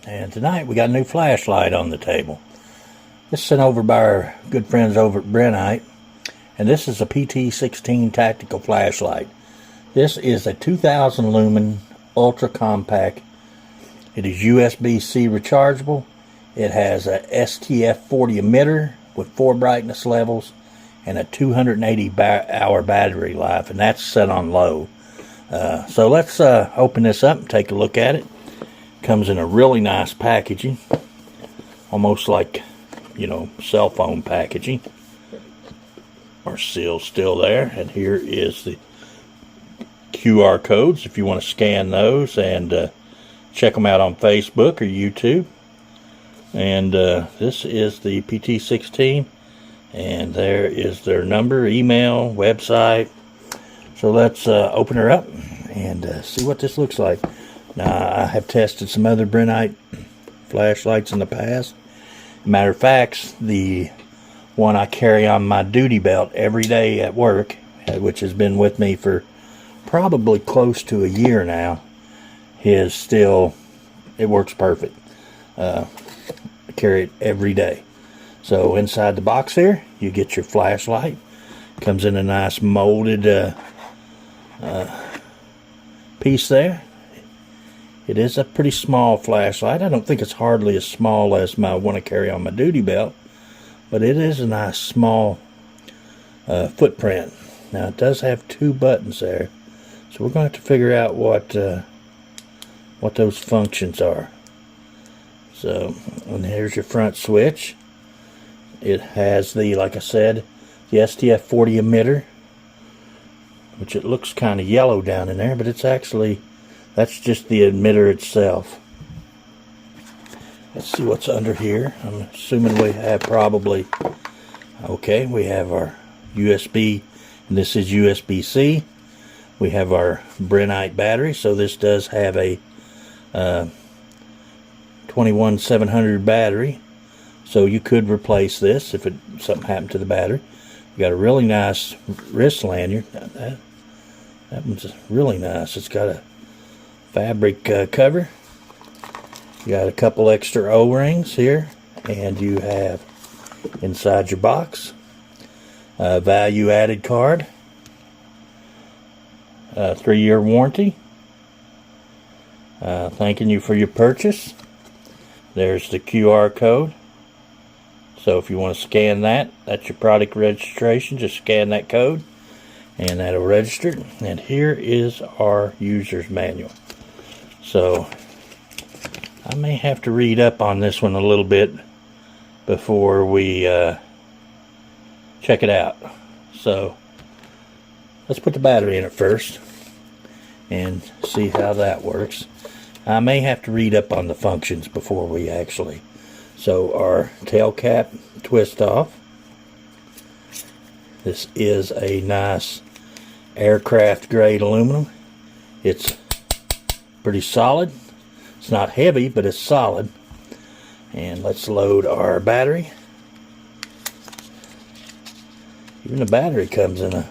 And tonight we got a new flashlight on the table. This is sent over by our good friends over at Brinyte. And this is a PT16 tactical flashlight. This is a 2000 lumen ultra compact. It is USB-C rechargeable. It has a STF40 emitter with 4 brightness levels and a 280 hour battery life, and that's set on low. So let's open this up and take a look at it. Comes in a really nice packaging, almost like, you know, cell phone packaging. Our seal's still there, and here is the QR codes if you want to scan those and check them out on Facebook or YouTube. And this is the PT16, and there is their number, email, website. So let's open her up and see what this looks like. Now, I have tested some other Brinyte flashlights in the past. Matter of fact, the one I carry on my duty belt every day at work, which has been with me for probably close to a year now, is still, it works perfect. I carry it every day. So inside the box here, you get your flashlight. Comes in a nice molded piece there. It is a pretty small flashlight. I don't think it's hardly as small as my one I carry on my duty belt, but it is a nice small footprint. Now it does have 2 buttons there, so we're going to have to figure out what those functions are. So, and here's your front switch. It has the, like I said, the STF40 emitter, which it looks kind of yellow down in there, but it's actually, that's just the emitter itself. Let's see what's under here. I'm assuming we have probably, okay, we have our USB, and this is USB-C. We have our Brinyte battery, so this does have a 21700 battery, so you could replace this if something happened to the battery. You got a really nice wrist lanyard. That one's really nice. It's got a fabric cover. You got a couple extra O-rings here, and you have inside your box a value added card, a 3-year warranty, thanking you for your purchase. There's the QR code. So if you want to scan that, that's your product registration. Just scan that code and that'll register. And here is our user's manual. So I may have to read up on this one a little bit before we check it out. So let's put the battery in it first and see how that works. I may have to read up on the functions before we actually. So our tail cap twist off. This is a nice aircraft grade aluminum. It's pretty solid. It's not heavy, but it's solid. And let's load our battery. Even the battery comes in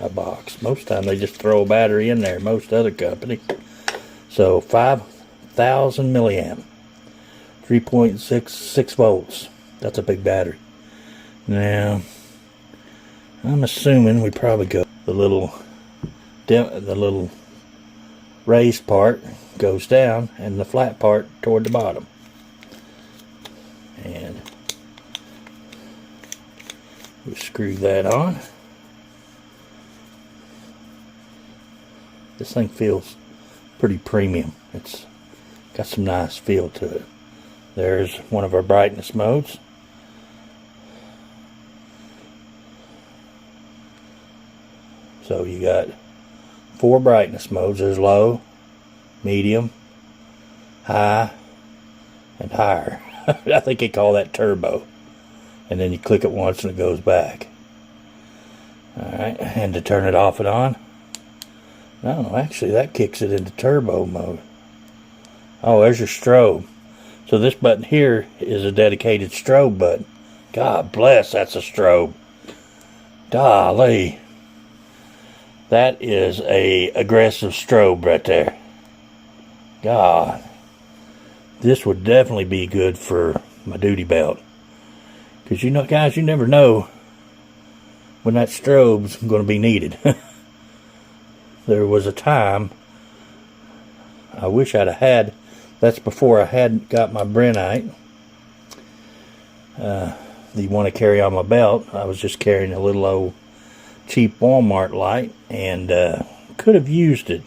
a box. Most of the time they just throw a battery in there, most other companies. So 5,000 milliamp, 3.66 volts. That's a big battery. Now, I'm assuming we probably go the little raised part goes down and the flat part toward the bottom. And we screw that on. This thing feels pretty premium. It's got some nice feel to it. There's one of our brightness modes. So you got 4 brightness modes. There's low, medium, high, and higher. I think they call that turbo. And then you click it once and it goes back. Alright, and to turn it off and on. No, actually that kicks it into turbo mode. Oh, there's your strobe. So this button here is a dedicated strobe button. God bless, that's a strobe. Golly. That is a aggressive strobe right there. God. this would definitely be good for my duty belt. Because you know, guys, you never know when that strobe's going to be needed. There was a time, I wish I'd have had, that's before I had got my Brinyte. The one to carry on my belt. I was just carrying a little old cheap Walmart light, and could have used it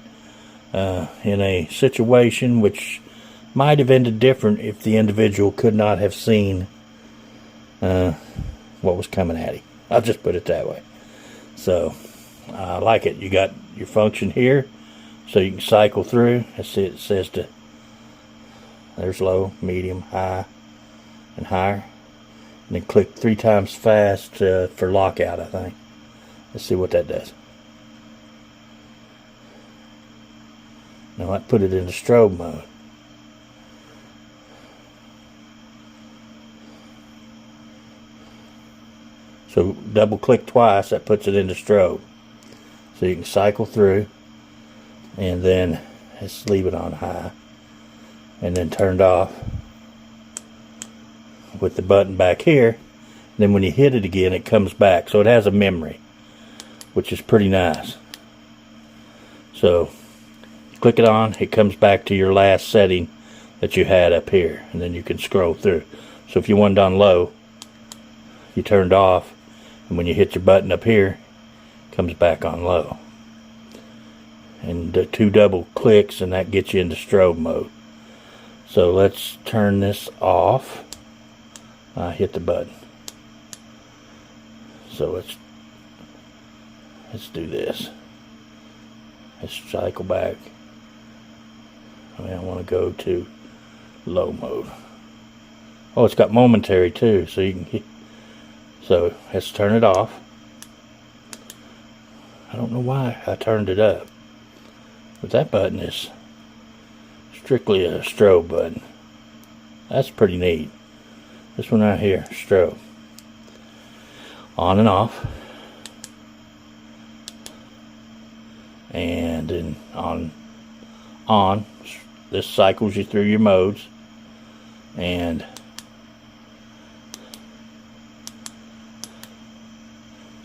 in a situation which might have ended different if the individual could not have seen what was coming at him. I'll just put it that way. So I like it. You got your function here, so you can cycle through. It says there's low, medium, high, and higher. And then click 3 times fast for lockout, I think. Let's see what that does. Now I put it into strobe mode. So double click twice, that puts it into strobe. So you can cycle through, and then let's leave it on high, and then turned off with the button back here. Then when you hit it again, it comes back. So it has a memory, which is pretty nice. So click it on, it comes back to your last setting that you had up here, and then you can scroll through. So if you wanted on low, you turned off, and when you hit your button up here, it comes back on low. And 2 double clicks, and that gets you into strobe mode. So let's turn this off. I hit the button. So let's do this. Let's cycle back. I want to go to low mode. Oh, it's got momentary too, so you can hit. So let's turn it off. I don't know why I turned it up, but that button is strictly a strobe button. That's pretty neat. This one right here, strobe. On and off. And then on. This cycles you through your modes. And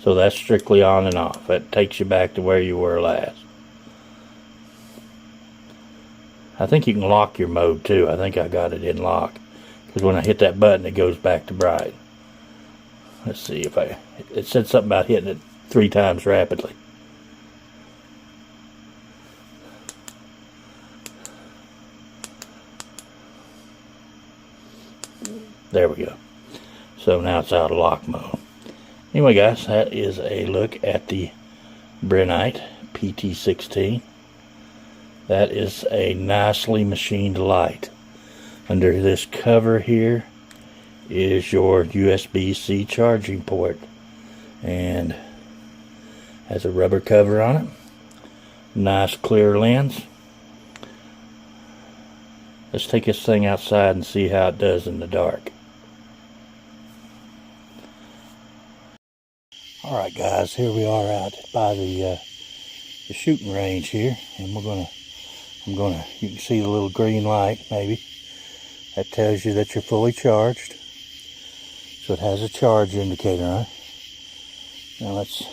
so that's strictly on and off. That takes you back to where you were last. I think you can lock your mode too. I think I got it in lock. Because when I hit that button, it goes back to bright. Let's see if it said something about hitting it 3 times rapidly. There we go. So now it's out of lock mode. Anyway, guys, that is a look at the Brinyte PT16. That is a nicely machined light. Under this cover here is your USB-C charging port, and has a rubber cover on it. Nice clear lens. Let's take this thing outside and see how it does in the dark. Alright guys, here we are out by the shooting range here, and you can see the little green light maybe. That tells you that you're fully charged. So it has a charge indicator on it. Now let's see.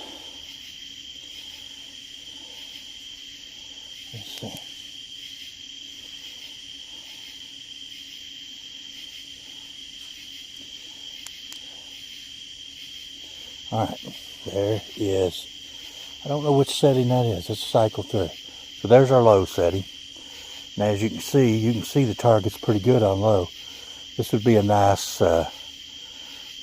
Alright, there is, I don't know which setting that is. Let's cycle through. So there's our low setting. Now as you can see the target's pretty good on low. This would be a nice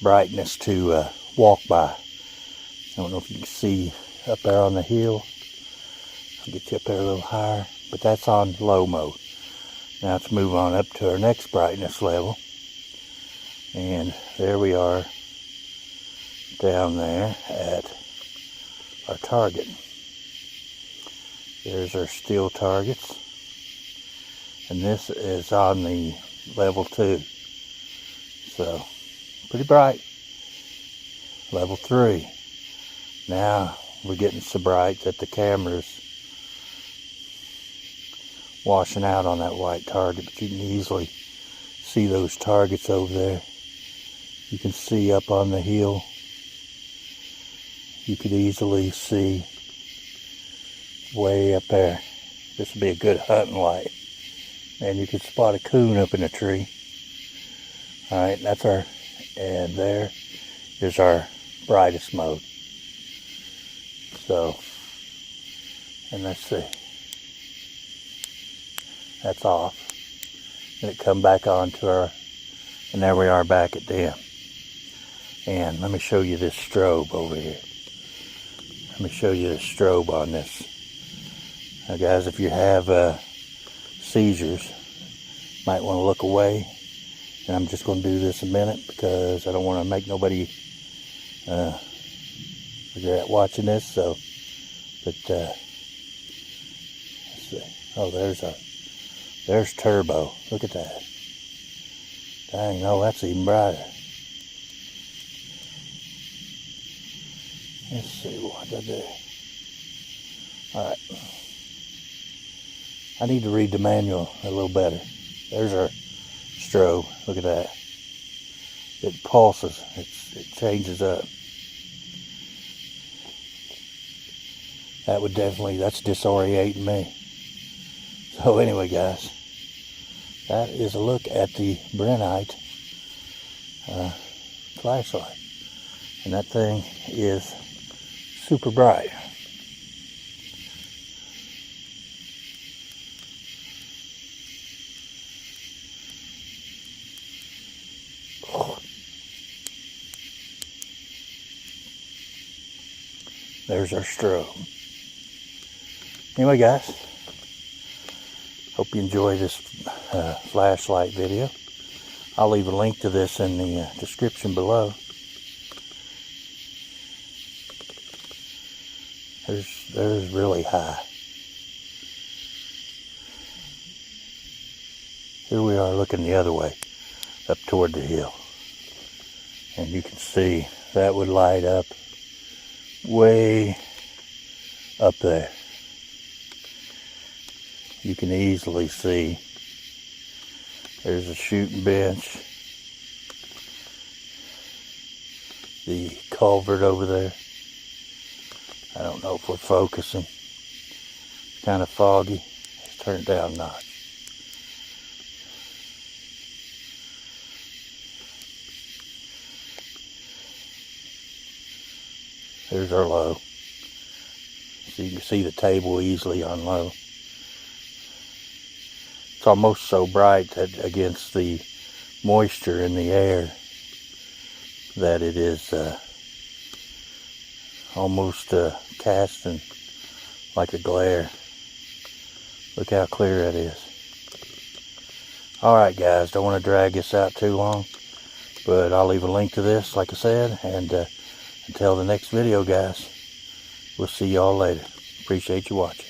brightness to walk by. I don't know if you can see up there on the hill. I'll get you up there a little higher, but that's on low mode. Now let's move on up to our next brightness level. And there we are down there at our target. There's our still targets. And this is on the level 2. So, pretty bright. Level 3. Now, we're getting so bright that the camera's washing out on that white target, but you can easily See those targets over there? You can see up on the hill. You could easily see way up there. This would be a good hunting light. And you could spot a coon up in a tree. Alright, that's our, and there is our brightest mode. So, and let's see. That's off. And it come back on to our, and there we are back at dim. And let me show you this strobe over here. Let me show you the strobe on this. Now guys, if you have seizures, might want to look away. And I'm just going to do this a minute because I don't want to make nobody regret watching this. So, but let's see. Oh, there's turbo. Look at that. Dang, no, that's even brighter. Let's see what I do. Alright. I need to read the manual a little better. There's our strobe. Look at that. It pulses. It changes up. That would definitely, that's disorientating me. So anyway, guys, that is a look at the Brinyte flashlight. And that thing is super bright. There's our strobe. Anyway, guys, hope you enjoy this flashlight video. I'll leave a link to this in the description below. There's really high. Here we are looking the other way, up toward the hill. And you can see that would light up way up there. You can easily see there's a shooting bench, the culvert over there. I don't know if we're focusing. It's kind of foggy. Let's turn it down a notch. There's our low. So you can see the table easily on low. It's almost so bright that against the moisture in the air that it is almost casting like a glare. Look how clear it is. Alright guys, don't want to drag this out too long, but I'll leave a link to this like I said, and until the next video guys, we'll see y'all later. Appreciate you watching.